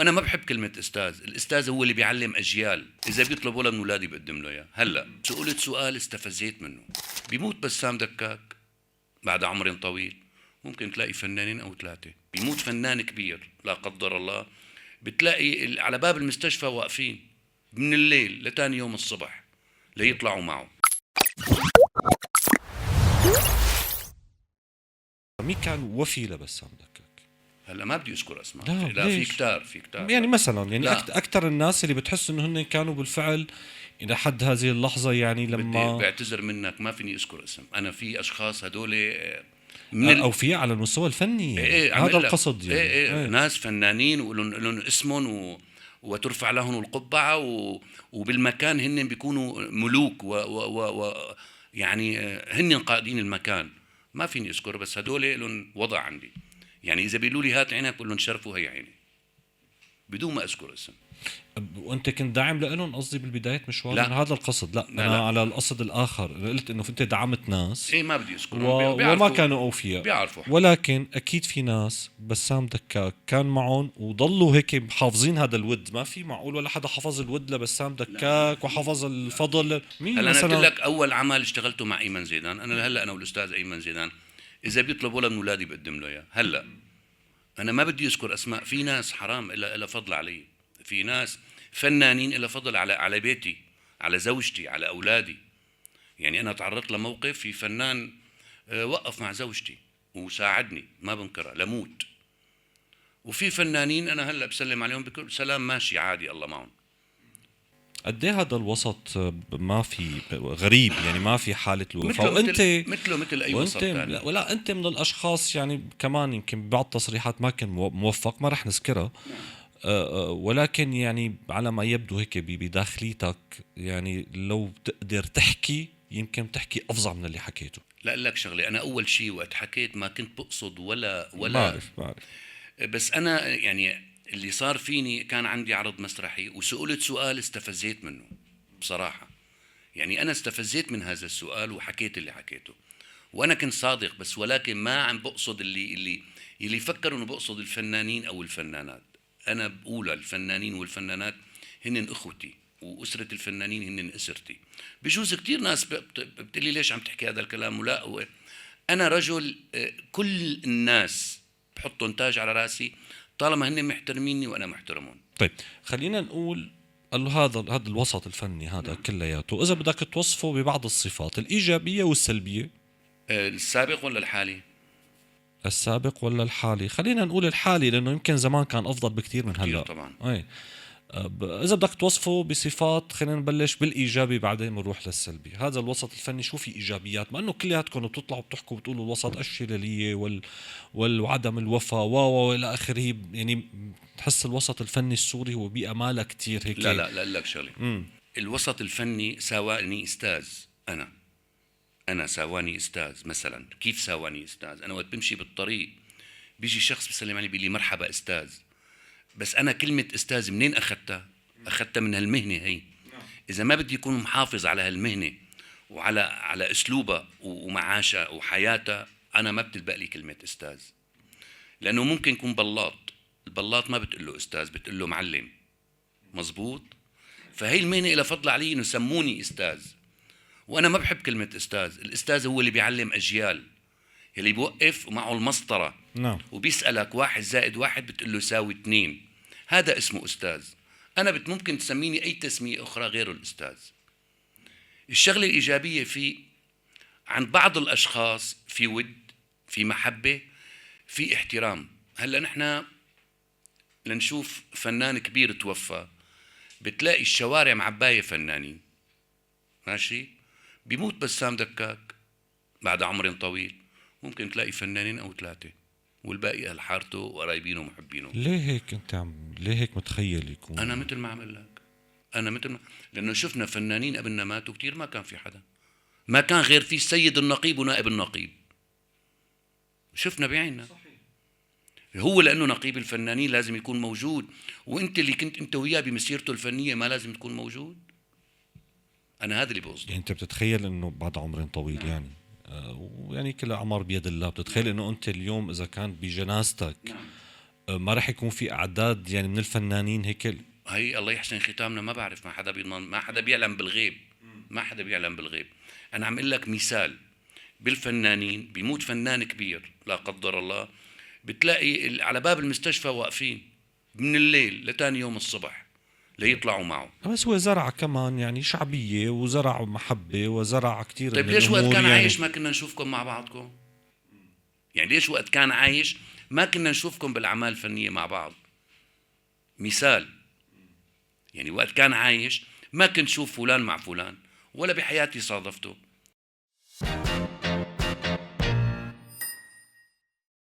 أنا ما بحب كلمة أستاذ. الأستاذ هو اللي بيعلم أجيال. إذا بيطلب ولد من أولادي بقدم له إياه. هلأ سئلت سؤال استفزيت منه. بيموت بسام دكاك بعد عمر طويل، ممكن تلاقي فنانين أو ثلاثة. بيموت فنان كبير لا قدر الله، بتلاقي على باب المستشفى واقفين من الليل لتاني يوم الصبح ليطلعوا معه. مين كان وفي لبسام دكاك؟ هلا ما بدي اذكر اسماء. لا، في ليش؟ كتار في كتار يعني مثلا يعني لا. اكثر الناس اللي بتحس انه هن كانوا بالفعل الى حد هذه اللحظه، يعني بدي لما بعتذر منك، ما فيني اذكر اسم. انا في اشخاص هدول او في على المستوى الفني، يعني إيه عم هذا أقول لك. القصد يعني. إيه ناس فنانين ولهم اسمهم وترفع لهم القبعة وبالمكان هن بيكونوا ملوك يعني هن قائدين المكان. ما فيني اذكر، بس هدول لهم وضع عندي. يعني اذا بيقولوا لي هات عينك بقول لهم شرفوا هي عيني بدون ما اذكر اسم. وانت كنت داعم لهم قصدي بالبدايه مشوار؟ لا. من هذا القصد لا, لا انا لا. على القصد الاخر قلت انه انت دعمت ناس ايه ما بدي اذكرهم. وما كانوا اوفياء، بيعرفوا. ولكن اكيد في ناس بسام دكاك كان معهم وضلوا هيك حافظين هذا الود. ما في معقول ولا حدا حفظ الود لبسام دكاك وحفظ الفضل. مين هلا انا قلت مثلا؟ لك اول عمل اشتغلته مع ايمن زيدان. انا والاستاذ ايمن زيدان اذا بيطلب ولد من اولادي بقدم له اياه. هلا انا ما بدي اذكر اسماء. في ناس حرام إلا فضل علي. في ناس فنانين إلا فضل على بيتي، على زوجتي، على اولادي. يعني انا تعرضت لموقف في فنان وقف مع زوجتي وساعدني، ما بنكره لموت. وفي فنانين انا هلا بسلم عليهم بكل سلام ماشي عادي الله معهم. قد ايه هذا الوسط ما في غريب، يعني ما في حاله الوفاء. وانت مثل اي وسط ثاني. ولا انت من الاشخاص يعني كمان يمكن بعض تصريحات ما كان موفق، ما رح نذكرها. ولكن يعني على ما يبدو هيك بداخليتك، يعني لو تقدر تحكي يمكن تحكي افظع من اللي حكيته. لا لك شغله، انا اول شيء وقت حكيت ما كنت بقصد ولا بعرف. بس انا يعني اللي صار فيني كان عندي عرض مسرحي وسئلت سؤال استفزيت منه بصراحه. يعني انا استفزيت من هذا السؤال وحكيت اللي حكيته، وانا كنت صادق. بس ولكن ما عم بقصد اللي يفكروا انه بقصد الفنانين او الفنانات. انا بقول الفنانين والفنانات هن اخوتي، واسره الفنانين هن اسرتي. بجوز كتير ناس بتقلي ليش عم تحكي هذا الكلام. ولا انا رجل كل الناس بحطوا تاج على راسي طالما هن محترميني وانا محترمهم. طيب خلينا نقول انه هذا الوسط الفني هذا كلياته اذا بدك توصفه ببعض الصفات الايجابيه والسلبيه. السابق ولا الحالي؟ السابق ولا الحالي؟ خلينا نقول الحالي لانه يمكن زمان كان افضل بكثير من هلا طبعا. اي اذا بدك توصفه بصفات، خلينا نبلش بالايجابي بعدين بنروح للسلبي. هذا الوسط الفني شو في ايجابيات؟ ما انه كلياتكم بتطلعوا بتحكوا بتقولوا الوسط الشلاليه وعدم الوفاء والى اخره. يعني تحس الوسط الفني السوري هو بيئه مالها كثير هيك. لا لك شغله. الوسط الفني ساواني استاذ. انا ساواني استاذ. مثلا كيف ساواني استاذ؟ انا وقت بمشي بالطريق بيجي شخص بيسلم علي بيقول لي مرحبا استاذ. بس انا كلمه استاذ منين اخذتها من هالمهنه هي. اذا ما بدي يكون محافظ على هالمهنه وعلى اسلوبها ومعاشها وحياتها، انا ما بتلبق لي كلمه استاذ. لانه ممكن يكون بلاط. البلاط ما بتقول له استاذ، بتقول له معلم. مزبوط. فهي المهنه لها فضل علي انه سموني استاذ، وانا ما بحب كلمه استاذ. الاستاذ هو اللي بيعلم اجيال، اللي بوقف ومعه المسطره نعم. وبيسالك 1+1 بتقول له يساوي 2. هذا اسمه استاذ. انا ممكن تسميني اي تسميه اخرى غير الاستاذ. الشغله الايجابيه في عند بعض الاشخاص في ود، في محبه، في احترام. هلا نحن لنشوف فنان كبير توفى بتلاقي الشوارع معبايه فنانين ماشي. بيموت بسام دكاك بعد عمر طويل، ممكن تلاقي فنانين او ثلاثه والباقي اهل حارته وقرايبينه ومحبينه. ليه هيك متخيل يكون؟ انا مثل ما عمل لك، لانه شفنا فنانين قبلنا ماتوا كتير ما كان في حدا، ما كان غير في السيد النقيب ونائب النقيب. شفنا بعيننا. هو لانه نقيب الفنانين لازم يكون موجود، وانت اللي كنت انت وياه بمسيرته الفنيه ما لازم تكون موجود. انا هذا اللي بقصده. يعني انت بتتخيل انه بعد عمر طويل يعني ويعني كل اعمار بيد الله، بتتخيل انه انت اليوم اذا كان بجنازتك ما راح يكون في اعداد يعني من الفنانين هيك هي الله يحسن ختامنا، ما بعرف، ما حدا بيضمن، ما حدا بيعلم بالغيب، ما حدا بيعلم بالغيب. انا عم اقول لك مثال بالفنانين، بيموت فنان كبير لا قدر الله، بتلاقي على باب المستشفى واقفين من الليل لتاني يوم الصبح ليطلعوا معه. بس هو زرع كمان يعني شعبية وزرع محبة وزرع كتير طيب من ليش وقت الأمور كان يعني. عايش ما كنا نشوفكم مع بعضكم؟ يعني ليش وقت كان عايش ما كنا نشوفكم بالأعمال الفنية مع بعض؟ مثال، يعني وقت كان عايش ما كنت شوف فلان مع فلان، ولا بحياتي صادفته.